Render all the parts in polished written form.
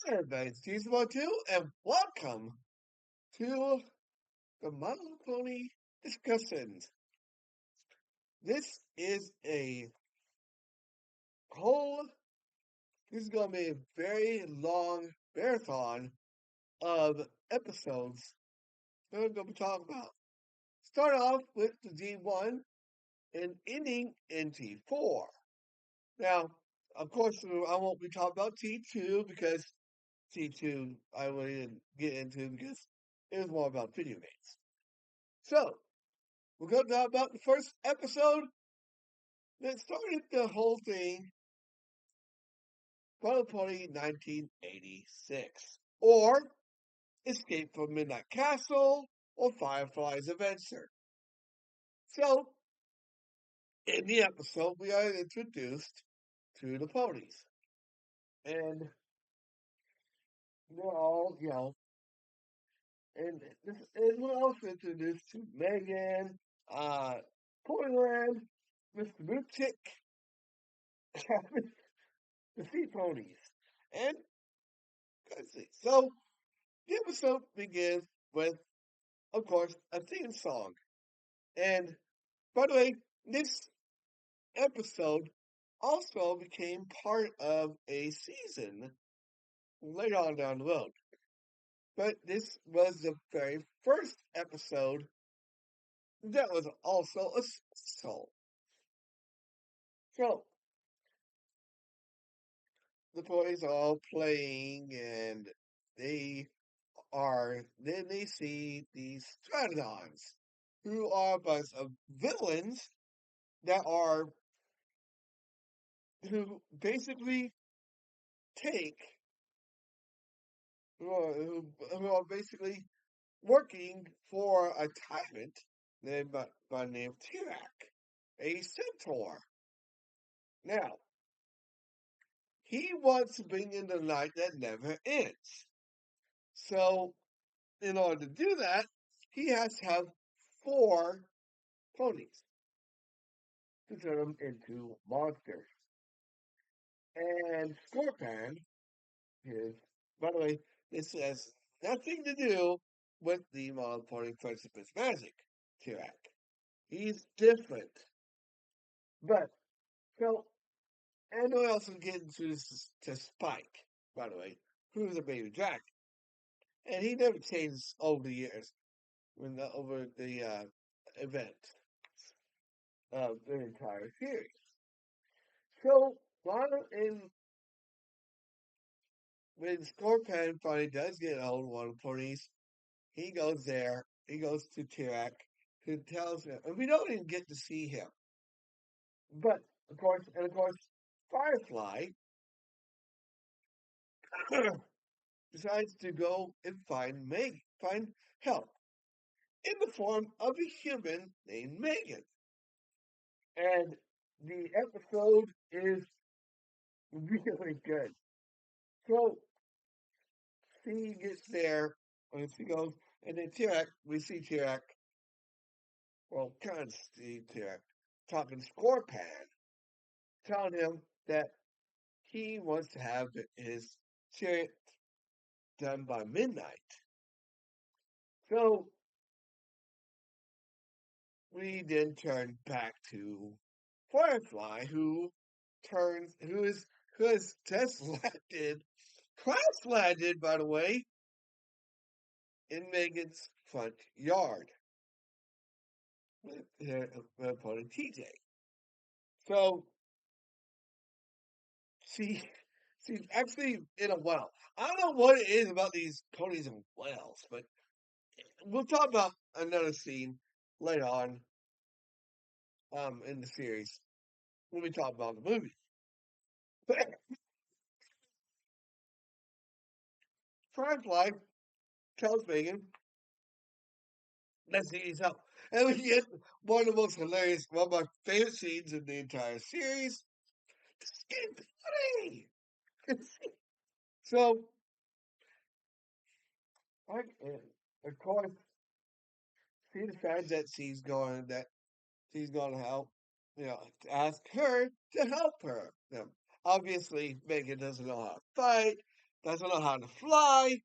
Hey everybody, it's Season 1 2, and welcome to the My Little Pony discussions. This is a whole, this is going to be a very long marathon of episodes that we're going to be talking about. Start off with the D1 and ending in T4. Now, of course, I won't be talking about T2 because T2 I wouldn't get into because it was more about video games. So, we're going to talk about the first episode that started the whole thing, Final Pony 1986, or Escape from Midnight Castle, or Firefly's Adventure. So, in the episode, we are introduced to the ponies. And they're all, and we're also introduced to Megan, uh, Portland, Mr. Moopchick, the sea ponies. And let's see. So the episode begins with, of course, a theme song. And by the way, this episode also became part of a season later on down the road. But this was the very first episode that was also a special. So the boys are all playing and they then they see these Stratodons, who are a bunch of villains that are who basically take who are basically working for a tyrant named by the name of Tirak, a centaur. Now, he wants to bring in the night that never ends. So, in order to do that, he has to have four ponies to turn them into monsters. And Scorpion is, by the way, this has nothing to do with the monopony friendship is magic Tirak. He's different. But, so, and we also get into this to Spike, by the way, who's a baby dragon. And he never changes over the years over the event of the entire series. So, while in when Scorpion finally does get a hold of one of the ponies, he goes there. He goes to Tirak, who tells him, and we don't even get to see him. But of course, Firefly decides to go and find help in the form of a human named Megan. And the episode is really good. So she gets there, and she goes, and then Tirak, we see Tirak, well, kind of see Tirak talking to Scorpion, telling him that he wants to have his chariot done by midnight. So we then turn back to Firefly, who has just landed, crash landed, by the way, in Megan's front yard with her opponent TJ. So she she's actually in a well. I don't know what it is about these ponies and wells, but we'll talk about another scene later on in the series when we talk about the movie. But Firefly tells Megan that she needs help. And we get one of the most hilarious, one of my favorite scenes in the entire series. Skin Pony! So, of course, she decides that she's going to help, to ask her to help her. Now, obviously, Megan doesn't know how to fight. doesn't know how to fly,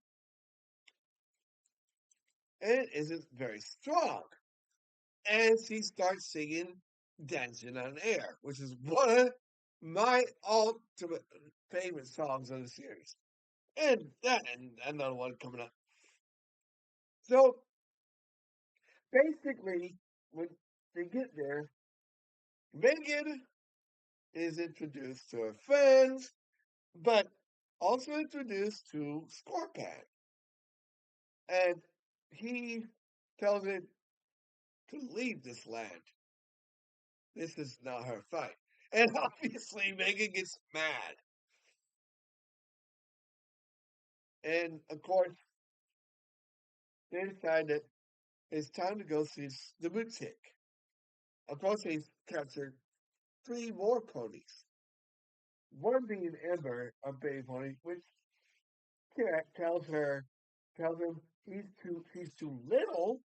and isn't very strong. And she starts singing Dancing on Air, which is one of my ultimate favorite songs of the series. And another one coming up. So basically, when they get there, Megan is introduced to her friends, but also introduced to Scorpion. And he tells her to leave this land. This is not her fight. And obviously, Megan gets mad. And of course, they decide that it's time to go see the boutique. Of course, they captured three more ponies. One being Ember, a baby pony, which Cat tells him he's too little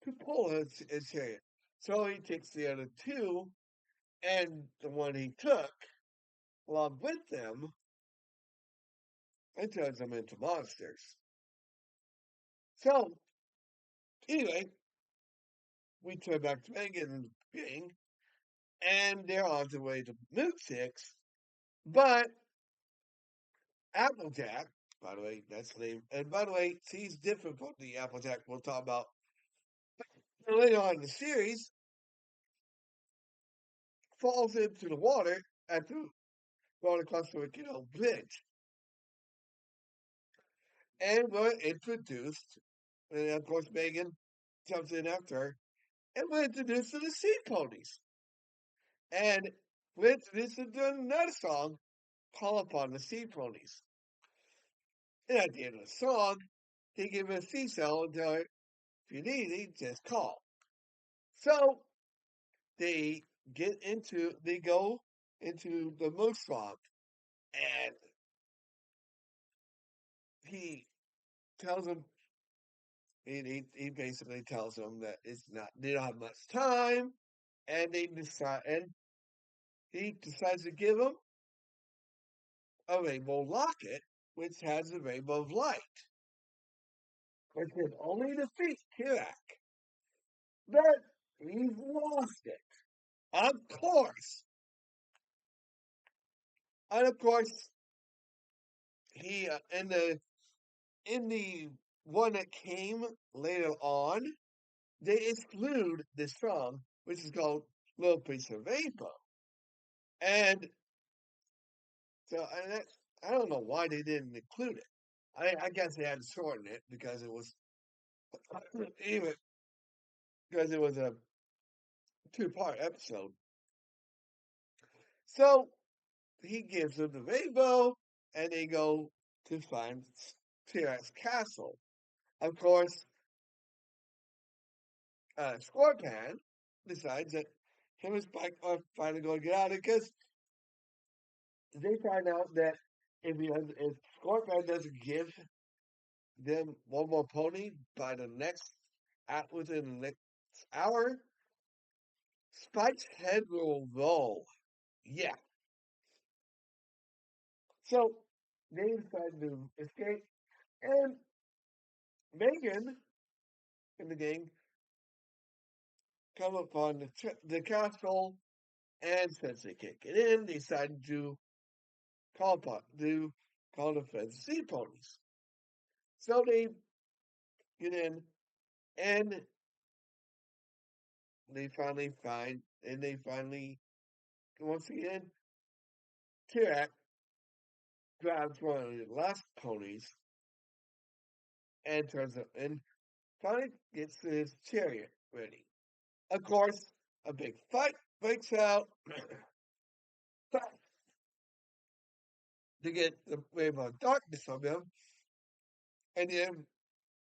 to pull his chariot. So he takes the other two, and the one he took along with them and turns them into monsters. So anyway, we turn back to Megan and Bing, and they're on their way to Moon Six. But Applejack, by the way, that's the name. And by the way, she's different from the Applejack we'll talk about later on in the series. Falls into the water after going across the bridge, and we're introduced. And of course, Megan jumps in after her, and we're introduced to the sea ponies. And we're introduced to another song, "Call Upon the Sea Ponies." And at the end of the song, they give her a seashell and tell her, if you need anything, just call. So they they go into the moose swamp, and he tells them, he basically tells them that it's not, they don't have much time, and he decides to give them a rainbow locket, which has a rainbow of light, which can only defeat Kirak. But he's lost it. Of course. And of course, he in the one that came later on, they exclude this song, which is called Little Piece of Rainbow. And so I don't know why they didn't include it. I guess they had to shorten it because it was even because it was a two-part episode. So he gives them the rainbow, and they go to find T-Rex Castle. Of course, Scorpion decides that him and Spike are finally going to get out of it because they find out that if Scorpion doesn't give them one more pony by the next within the next hour, Spike's head will roll. Yeah. So they decide to escape, and Megan and the gang come upon the castle, and since they can't get in, they decide to call the feds sea ponies. So they get in, and they finally, once again, Tirak grabs one of the last ponies and turns up and finally gets his chariot ready. Of course, a big fight breaks out to get the wave of darkness from him, and then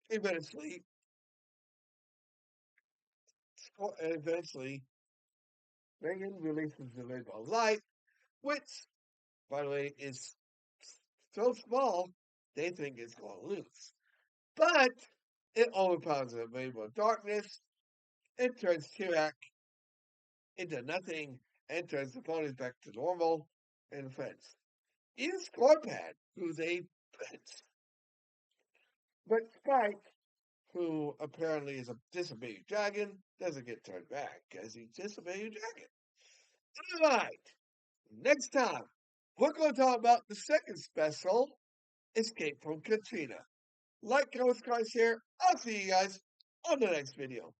eventually, eventually, Megan releases the wave of light, which, by the way, is so small they think it's going to lose. But it overpowers the wave of darkness and turns Tirak into nothing and turns the ponies back to normal and friends. Even Scorpion, who's a evidence. But Spike, who apparently is a disobeying dragon, doesn't get turned back because he's disobeying dragon. All right, next time we're going to talk about the second special, Escape from Katrina. Like, comment, subscribe, share. I'll see you guys on the next video.